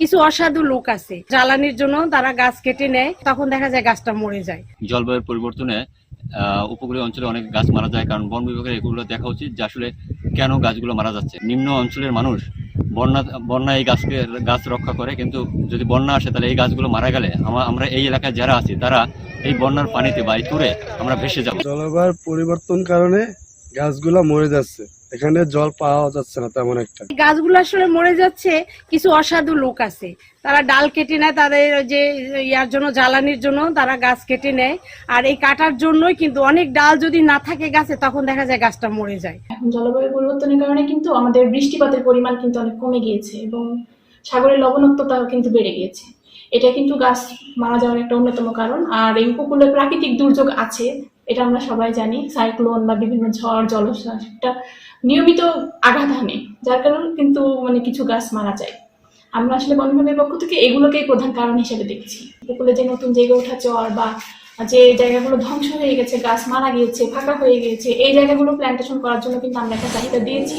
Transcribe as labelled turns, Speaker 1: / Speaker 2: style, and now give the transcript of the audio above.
Speaker 1: কিছু অসাধু লোক আছে, জ্বালানির জন্য তারা গাছ কেটে নেয়, তখন দেখা যায় গাছটা মরে যায়।
Speaker 2: জলবায়ুর পরিবর্তনে উপকূলীয় অঞ্চলে অনেক গাছ মারা যায়, কারণ বন বিভাগের এগুলো দেখা উচিত যে আসলে কেন গাছগুলো মারা যাচ্ছে। নিম্ন অঞ্চলের মানুষ বন্যা এই গাছ রক্ষা করে, কিন্তু যদি বন্যা আসে তাহলে এই গাছগুলো মারা গেলে আমরা এই এলাকায় যারা আছি তারা এই বন্যার পানিতে বা এই তুরে আমরা ভেসে যাব।
Speaker 3: জলবায়ুর পরিবর্তন কারণে গাছগুলা মরে যাচ্ছে, এখানে জল পাওয়া যাচ্ছে না তেমন একটা।
Speaker 1: গাছগুলো আসলে মরে যাচ্ছে, কিছু অসাধু লোক আছে, তারা ডাল কেটে নেয়, তাদের যে ইয়ার জন্য, জ্বালানির জন্য তারা গাছ কেটে নেয়। আর এই কাটার জন্যই কিন্তু অনেক ডাল যদি না থাকে গাছে, তখন দেখা যায় গাছটা মরে যায়।
Speaker 4: এখন জলবায়ু পরিবর্তনের কারণে কিন্তু আমাদের বৃষ্টিপাতের পরিমাণ কিন্তু অনেক কমে গিয়েছে এবং সাগরের লবণাক্ততাও কিন্তু বেড়ে গিয়েছে। এটা কিন্তু গাছ মারা যাওয়ার একটা অন্যতম কারণ। আর এই উপকূলে প্রাকৃতিক দুর্যোগ আছে, এটা আমরা সবাই জানি, সাইক্লোন বা বিভিন্ন ঝড় জলোচ্ছ্বাস এটা নিয়মিত আঘাত হানে, যার কারণে কিন্তু কিছু গাছ মারা যায়। আমরা আসলে বন বিভাগের পক্ষ থেকে এগুলোকেই প্রধান কারণ হিসেবে দেখছি। উপকূলে যে নতুন জেগে ওঠা চর বা যে জায়গাগুলো ধ্বংস হয়ে গেছে, গাছ মারা গিয়েছে, ফাঁকা হয়ে গিয়েছে, এই জায়গাগুলো প্ল্যান্টেশন করার জন্য কিন্তু আমরা একটা চাহিদা দিয়েছি।